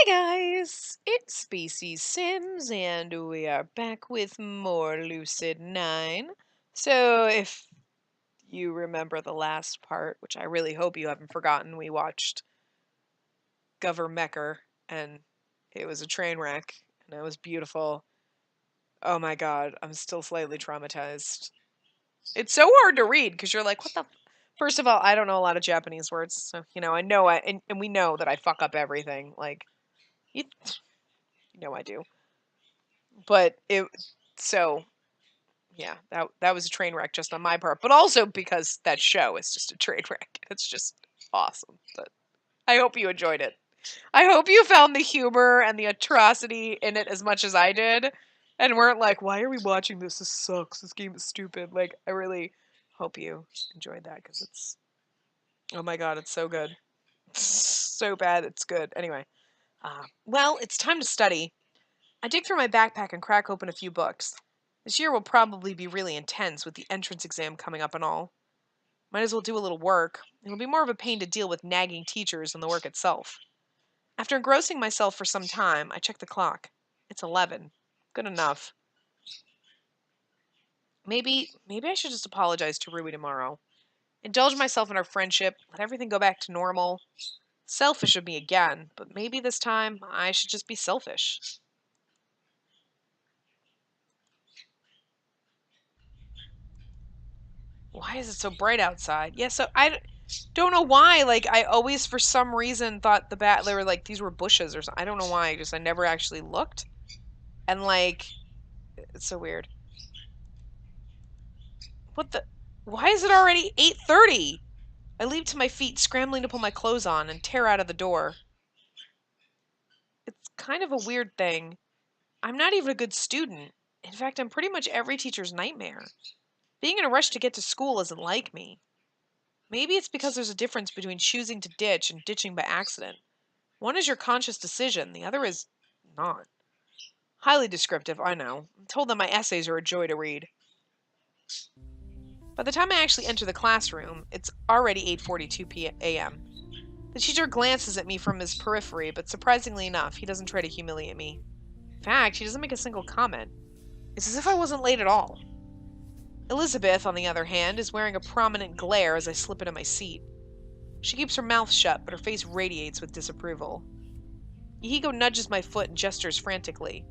Hey guys, it's Spacey Sims, and we are back with more Lucid 9. So, if you remember the last part, which I really hope you haven't forgotten, we watched Mecker, and it was a train wreck, and it was beautiful. Oh my god, I'm still slightly traumatized. It's so hard to read, because you're like, what the... First of all, I don't know a lot of Japanese words, so, and we know that I fuck up everything, like... You know I do. But yeah, that was a train wreck just on my part, but also because that show is just a train wreck. It's just awesome. But I hope you enjoyed it. I hope you found the humor and the atrocity in it as much as I did, and weren't like, why are we watching this? This sucks. This game is stupid. Like, I really hope you enjoyed that, because it's, oh my god, it's so good. It's so bad, it's good. Anyway, well, it's time to study. I dig through my backpack and crack open a few books. This year will probably be really intense with the entrance exam coming up and all. Might as well do a little work. It'll be more of a pain to deal with nagging teachers than the work itself. After engrossing myself for some time, I check the clock. It's 11. Good enough. Maybe I should just apologize to Ruby tomorrow. Indulge myself in our friendship, let everything go back to normal. Selfish of me again, but maybe this time I should just be selfish. Why is it so bright outside? Yeah, so I don't know why. Like, I always, for some reason, thought they were like, these were bushes or something. I don't know why. I never actually looked. And, like, it's so weird. What the? Why is it already 8:30? I leap to my feet, scrambling to pull my clothes on, and tear out of the door. It's kind of a weird thing. I'm not even a good student. In fact, I'm pretty much every teacher's nightmare. Being in a rush to get to school isn't like me. Maybe it's because there's a difference between choosing to ditch and ditching by accident. One is your conscious decision, the other is not. Highly descriptive, I know. I'm told that my essays are a joy to read. By the time I actually enter the classroom, it's already 8:42 a.m. The teacher glances at me from his periphery, but surprisingly enough, he doesn't try to humiliate me. In fact, he doesn't make a single comment. It's as if I wasn't late at all. Elizabeth, on the other hand, is wearing a prominent glare as I slip into my seat. She keeps her mouth shut, but her face radiates with disapproval. Yahiko nudges my foot and gestures frantically.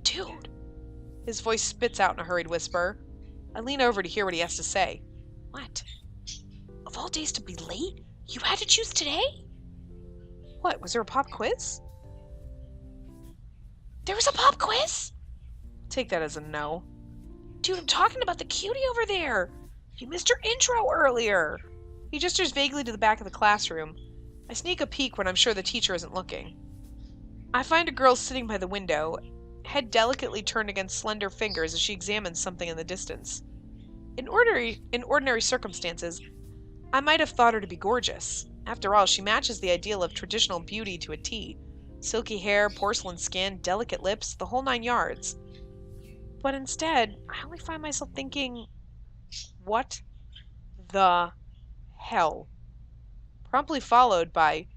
Dude! His voice spits out in a hurried whisper. I lean over to hear what he has to say. What? Of all days to be late? You had to choose today? What, was there a pop quiz? There was a pop quiz? Take that as a no. Dude, I'm talking about the cutie over there. You missed her intro earlier. He gestures vaguely to the back of the classroom. I sneak a peek when I'm sure the teacher isn't looking. I find a girl sitting by the window, head delicately turned against slender fingers as she examines something in the distance. In ordinary circumstances, I might have thought her to be gorgeous. After all, she matches the ideal of traditional beauty to a T. Silky hair, porcelain skin, delicate lips, the whole 9 yards. But instead, I only find myself thinking, what the hell? Promptly followed by,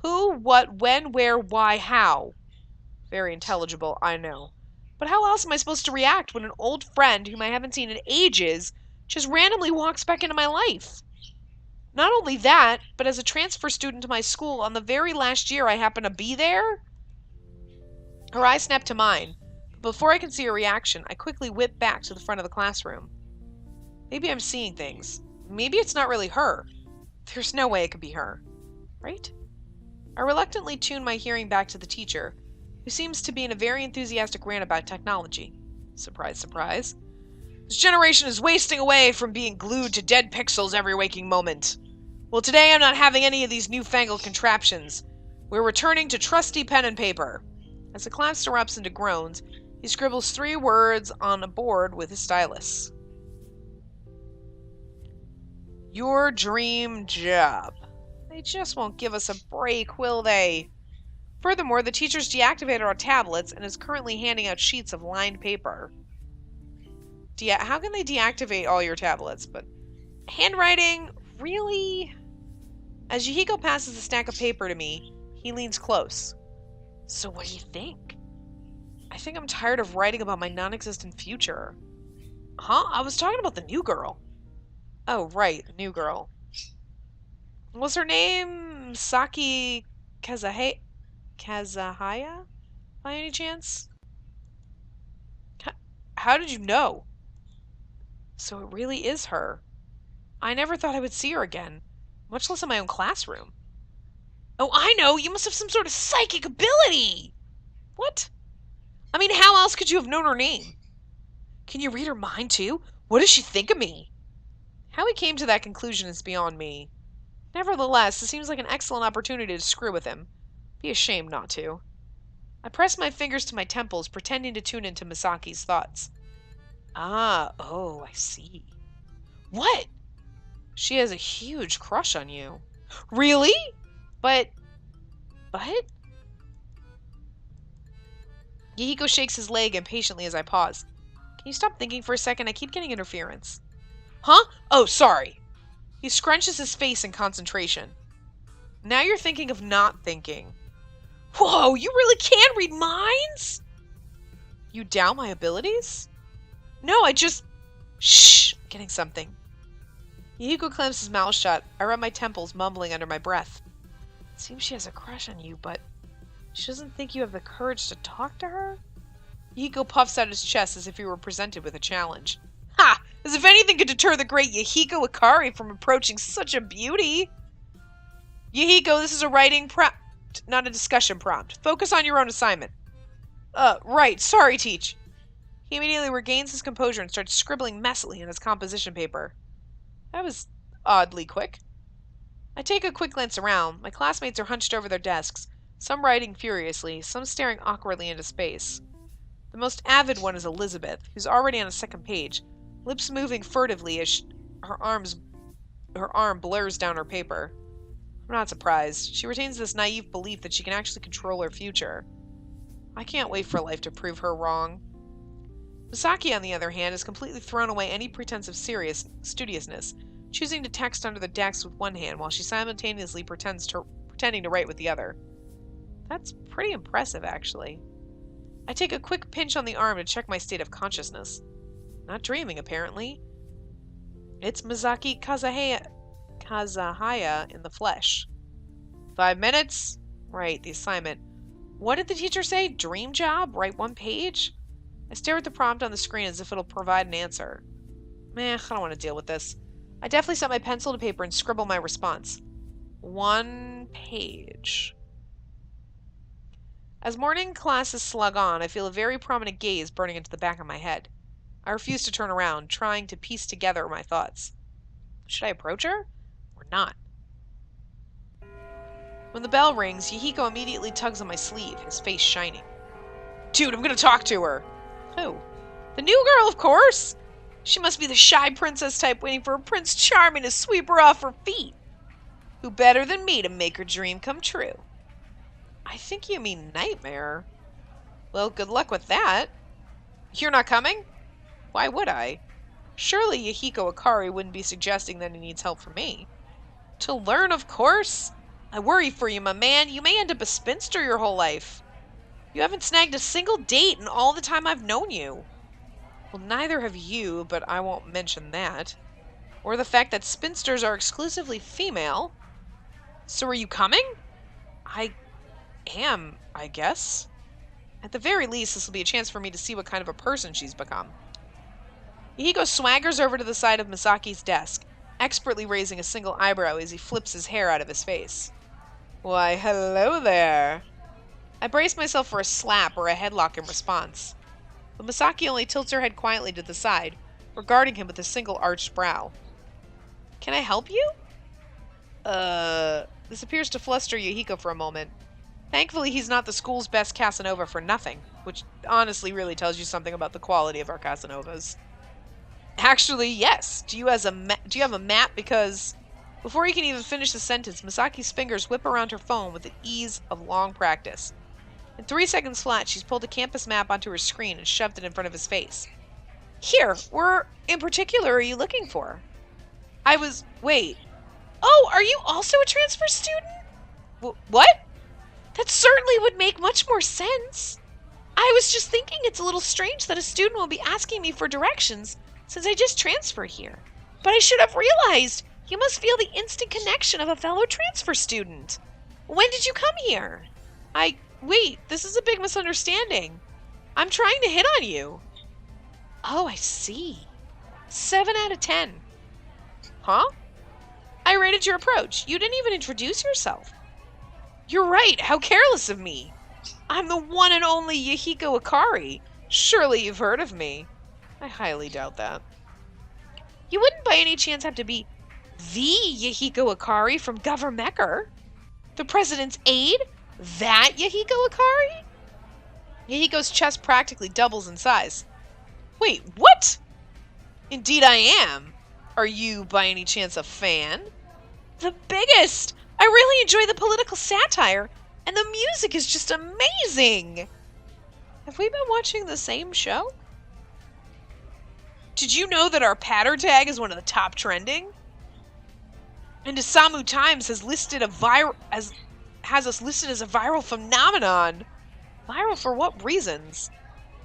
who, what, when, where, why, how? Very intelligible, I know. But how else am I supposed to react when an old friend whom I haven't seen in ages just randomly walks back into my life? Not only that, but as a transfer student to my school on the very last year I happen to be there? Her eyes snap to mine, but before I can see her reaction, I quickly whip back to the front of the classroom. Maybe I'm seeing things. Maybe it's not really her. There's no way it could be her. Right? I reluctantly tune my hearing back to the teacher, who seems to be in a very enthusiastic rant about technology. Surprise, surprise. This generation is wasting away from being glued to dead pixels every waking moment. Well, today I'm not having any of these newfangled contraptions. We're returning to trusty pen and paper. As the class erupts into groans, he scribbles 3 words on a board with his stylus. Your dream job. They just won't give us a break, will they? Furthermore, the teacher's deactivated our tablets and is currently handing out sheets of lined paper. How can they deactivate all your tablets? But handwriting? Really? As Yahiko passes the stack of paper to me, he leans close. So what do you think? I think I'm tired of writing about my non-existent future. Huh? I was talking about the new girl. Oh, right, the new girl. Was her name Misaki Kazahaya? By any chance? How did you know? So it really is her. I never thought I would see her again, much less in my own classroom. Oh, I know! You must have some sort of psychic ability! What? I mean, how else could you have known her name? Can you read her mind, too? What does she think of me? How he came to that conclusion is beyond me. Nevertheless, it seems like an excellent opportunity to screw with him. Be ashamed not to. I press my fingers to my temples, pretending to tune into Misaki's thoughts. Oh, I see. What? She has a huge crush on you. Really? But... Yahiko shakes his leg impatiently as I pause. Can you stop thinking for a second? I keep getting interference. Huh? Oh, sorry. He scrunches his face in concentration. Now you're thinking of not thinking. Whoa, you really can read minds? You doubt my abilities? No, I just... Shh! I'm getting something. Yahiko clamps his mouth shut. I rub my temples, mumbling under my breath. It seems she has a crush on you, but she doesn't think you have the courage to talk to her? Yahiko puffs out his chest as if he were presented with a challenge. Ha! As if anything could deter the great Yahiko Akari from approaching such a beauty. Yahiko, this is a writing prompt, not a discussion prompt. Focus on your own assignment. Right. Sorry, Teach. He immediately regains his composure and starts scribbling messily on his composition paper. That was oddly quick. I take a quick glance around. My classmates are hunched over their desks, some writing furiously, some staring awkwardly into space. The most avid one is Elizabeth, who's already on a second page, lips moving furtively as her arm blurs down her paper. I'm not surprised. She retains this naive belief that she can actually control her future. I can't wait for life to prove her wrong. Misaki, on the other hand, has completely thrown away any pretense of studiousness, choosing to text under the desk with one hand while she simultaneously pretending to write with the other. That's pretty impressive, actually. I take a quick pinch on the arm to check my state of consciousness. Not dreaming, apparently. It's Misaki Kazahaya in the flesh. 5 minutes? Right, the assignment. What did the teacher say? Dream job? Write 1 page? I stare at the prompt on the screen as if it'll provide an answer. Meh, I don't want to deal with this. I deftly set my pencil to paper and scribble my response. 1 page. As morning classes slug on, I feel a very prominent gaze burning into the back of my head. I refuse to turn around, trying to piece together my thoughts. Should I approach her? Or not? When the bell rings, Yahiko immediately tugs on my sleeve, his face shining. Dude, I'm gonna talk to her! Who? The new girl, of course! She must be the shy princess type waiting for a Prince Charming to sweep her off her feet. Who better than me to make her dream come true? I think you mean Nightmare. Well, good luck with that. You're not coming? Why would I? Surely Yahiko Akari wouldn't be suggesting that he needs help from me. To learn, of course. I worry for you, my man. You may end up a spinster your whole life. You haven't snagged a single date in all the time I've known you. Well, neither have you, but I won't mention that. Or the fact that spinsters are exclusively female. So are you coming? I am, I guess. At the very least, this will be a chance for me to see what kind of a person she's become. Yahiko swaggers over to the side of Misaki's desk, expertly raising a single eyebrow as he flips his hair out of his face. Why, hello there. I brace myself for a slap or a headlock in response. But Misaki only tilts her head quietly to the side, regarding him with a single arched brow. Can I help you? This appears to fluster Yahiko for a moment. Thankfully, he's not the school's best Casanova for nothing, which honestly really tells you something about the quality of our Casanovas. Actually, yes. Do you have a map? Because before he can even finish the sentence, Misaki's fingers whip around her phone with the ease of long practice. In 3 seconds flat, she's pulled a campus map onto her screen and shoved it in front of his face. Here, where in particular are you looking for? Wait. Oh, are you also a transfer student? What? That certainly would make much more sense. I was just thinking it's a little strange that a student will be asking me for directions since I just transferred here. But I should have realized you must feel the instant connection of a fellow transfer student. When did you come here? Wait, this is a big misunderstanding. I'm trying to hit on you. Oh, I see. 7 out of 10. Huh? I rated your approach. You didn't even introduce yourself. You're right. How careless of me. I'm the one and only Yahiko Akari. Surely you've heard of me. I highly doubt that. You wouldn't by any chance have to be the Yahiko Akari from Governmecker? The president's aide? That Yahiko Akari? Yahiko's chest practically doubles in size. Wait, what? Indeed I am. Are you by any chance a fan? The biggest! I really enjoy the political satire, and the music is just amazing! Have we been watching the same show? Did you know that our patter tag is one of the top trending? And Isamu Times has listed has us listed as a viral phenomenon. Viral for what reasons?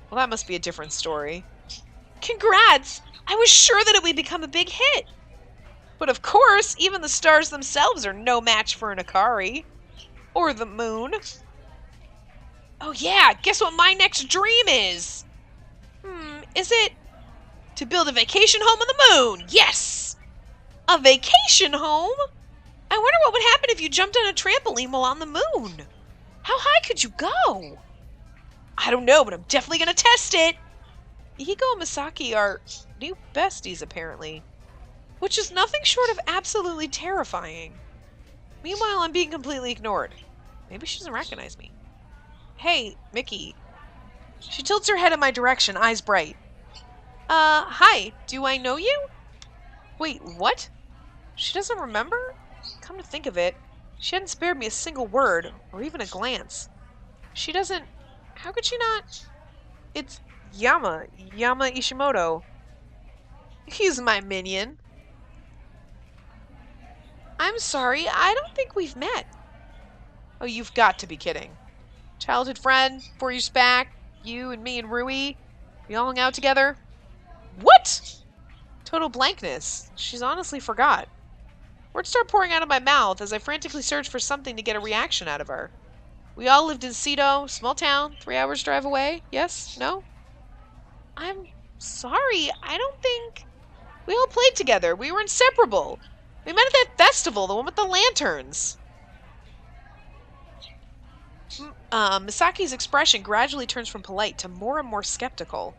Well, that must be a different story. Congrats! I was sure that it would become a big hit. But of course, even the stars themselves are no match for an Akari. Or the moon. Oh yeah, guess what my next dream is? Is it to build a vacation home on the moon? Yes! A vacation home? I wonder what would happen if you jumped on a trampoline while on the moon. How high could you go? I don't know, but I'm definitely gonna test it. Yahiko and Misaki are new besties, apparently. Which is nothing short of absolutely terrifying. Meanwhile, I'm being completely ignored. Maybe she doesn't recognize me. Hey, Mickey. She tilts her head in my direction, eyes bright. Hi, do I know you? Wait, what? She doesn't remember? Come to think of it, she hadn't spared me a single word, or even a glance. She doesn't... How could she not... It's Yama Ishimoto. He's my minion. I'm sorry, I don't think we've met. Oh, you've got to be kidding. Childhood friend, 4 years back, you and me and Rui, we all hung out together. What? Total blankness. She's honestly forgot. Words start pouring out of my mouth as I frantically search for something to get a reaction out of her. We all lived in Seto, small town, 3 hours drive away. Yes? No? I'm sorry, I don't think... We all played together. We were inseparable. We met at that festival, the one with the lanterns. Misaki's expression gradually turns from polite to more and more skeptical.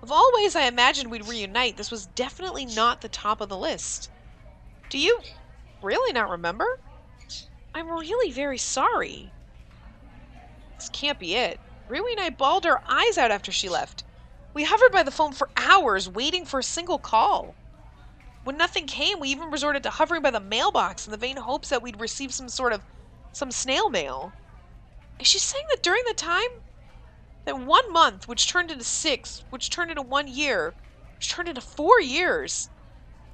Of all ways I imagined we'd reunite, this was definitely not the top of the list. Do you really not remember? I'm really very sorry. This can't be it. Rui and I bawled our eyes out after she left. We hovered by the phone for hours, waiting for a single call. When nothing came, we even resorted to hovering by the mailbox in the vain hopes that we'd receive some snail mail. Is she saying that during the time, that 1 month, which turned into 6, which turned into 1 year, which turned into 4 years,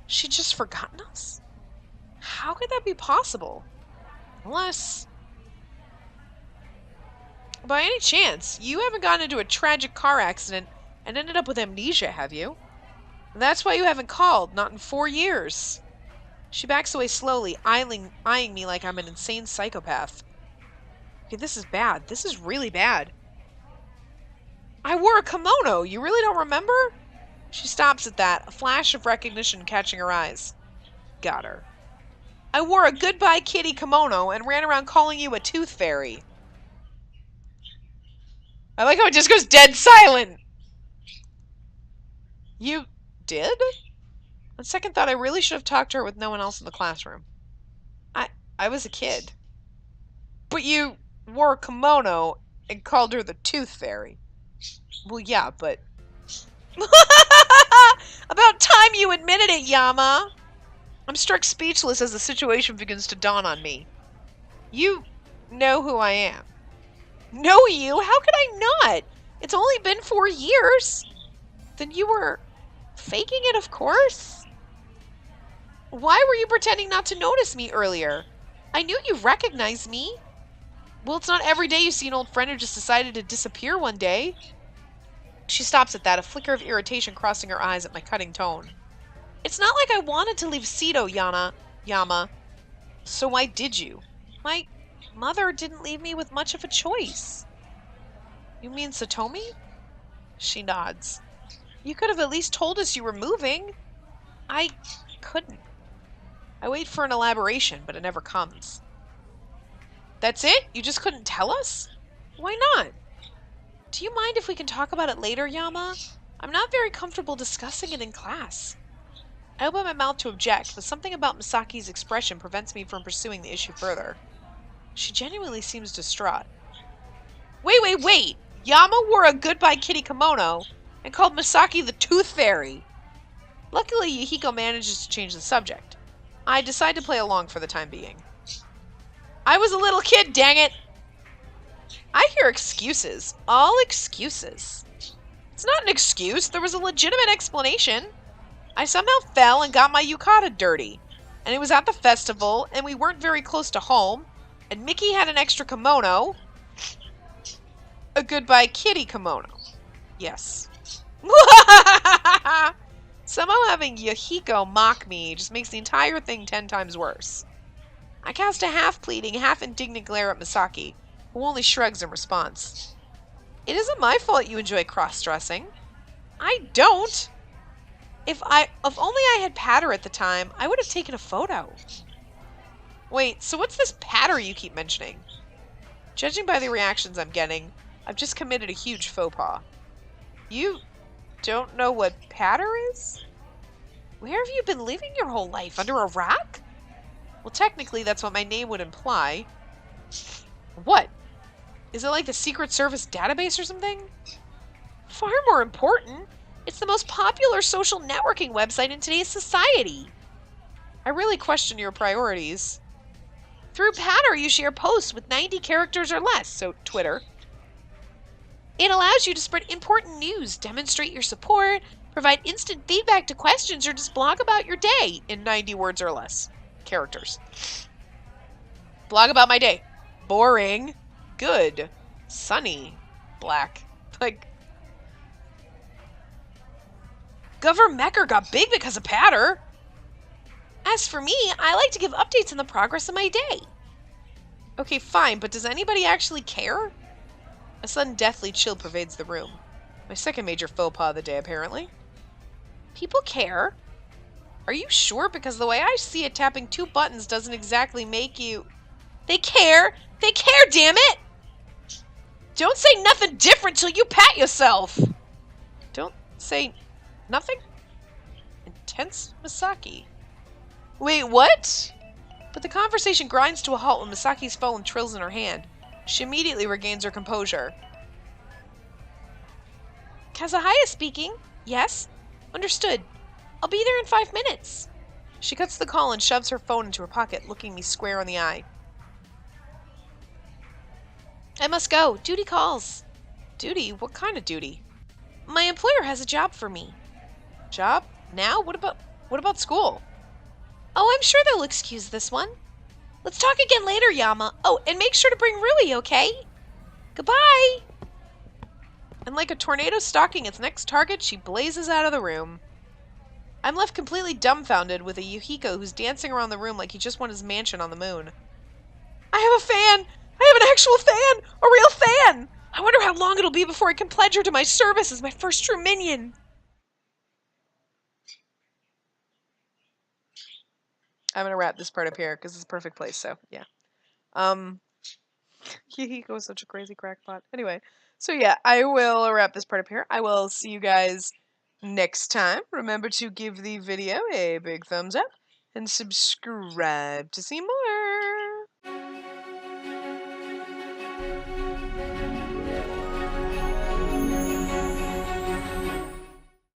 she'd just forgotten us? How could that be possible? Unless... By any chance, you haven't gotten into a tragic car accident and ended up with amnesia, have you? That's why you haven't called, not in 4 years. She backs away slowly, eyeing me like I'm an insane psychopath. Okay, this is bad. This is really bad. I wore a kimono. You really don't remember? She stops at that, a flash of recognition catching her eyes. Got her. I wore a goodbye kitty kimono and ran around calling you a tooth fairy. I like how it just goes dead silent. You did? On second thought, I really should have talked to her with no one else in the classroom. I was a kid. But you wore a kimono and called her the tooth fairy. Well, yeah, but... About time you admitted it, Yama! I'm struck speechless as the situation begins to dawn on me. You know who I am. Know you? How could I not? It's only been 4 years. Then you were faking it, of course. Why were you pretending not to notice me earlier? I knew you recognized me. Well, it's not every day you see an old friend who just decided to disappear one day. She stops at that, a flicker of irritation crossing her eyes at my cutting tone. It's not like I wanted to leave Sito, Yama. So why did you? My mother didn't leave me with much of a choice. You mean Satomi? She nods. You could have at least told us you were moving. I couldn't. I wait for an elaboration, but it never comes. That's it? You just couldn't tell us? Why not? Do you mind if we can talk about it later, Yama? I'm not very comfortable discussing it in class. I open my mouth to object, but something about Misaki's expression prevents me from pursuing the issue further. She genuinely seems distraught. Wait! Yama wore a Goodbye Kitty kimono and called Misaki the Tooth Fairy. Luckily, Yahiko manages to change the subject. I decide to play along for the time being. I was a little kid, dang it! I hear excuses. All excuses. It's not an excuse. There was a legitimate explanation. I somehow fell and got my yukata dirty. And it was at the festival, and we weren't very close to home. And Mickey had an extra kimono. A Goodbye Kitty kimono. Yes. Somehow having Yahiko mock me just makes the entire thing 10 times worse. I cast a half-pleading, half-indignant glare at Misaki, who only shrugs in response. It isn't my fault you enjoy cross-dressing. I don't. If only I had patter at the time, I would have taken a photo. Wait, so what's this patter you keep mentioning? Judging by the reactions I'm getting, I've just committed a huge faux pas. You don't know what patter is? Where have you been living your whole life? Under a rock? Well, technically, that's what my name would imply. What? Is it like the Secret Service database or something? Far more important. It's the most popular social networking website in today's society. I really question your priorities. Through Patter, you share posts with 90 characters or less, so Twitter. It allows you to spread important news, demonstrate your support, provide instant feedback to questions, or just blog about your day in 90 words or less. Characters. Blog about my day. Boring. Good. Sunny. Black. Like, Governor Mecker got big because of Patter. As for me, I like to give updates on the progress of my day. Okay, fine, but does anybody actually care? A sudden deathly chill pervades the room. My second major faux pas of the day, apparently. People care. Are you sure? Because the way I see it, tapping 2 buttons doesn't exactly make you... They care! They care, damn it! Don't say nothing different till you pat yourself! Don't say nothing? Intense Misaki. Wait, what? But the conversation grinds to a halt when Misaki's phone trills in her hand. She immediately regains her composure. Kazuhaya speaking. Yes? Understood. I'll be there in 5 minutes. She cuts the call and shoves her phone into her pocket, looking me square in the eye. I must go. Duty calls. Duty? What kind of duty? My employer has a job for me. Job? Now? What about school? Oh, I'm sure they'll excuse this one. Let's talk again later, Yama. Oh, and make sure to bring Rui, okay? Goodbye! And like a tornado stalking its next target, she blazes out of the room. I'm left completely dumbfounded with a Yahiko who's dancing around the room like he just won his mansion on the moon. I have a fan! I have an actual fan! A real fan! I wonder how long it'll be before I can pledge her to my service as my first true minion. I'm gonna wrap this part up here because it's a perfect place, so yeah. Yahiko is such a crazy crackpot. Anyway, so yeah, I will wrap this part up here. I will see you guys next time. Remember to give the video a big thumbs up and subscribe to see more.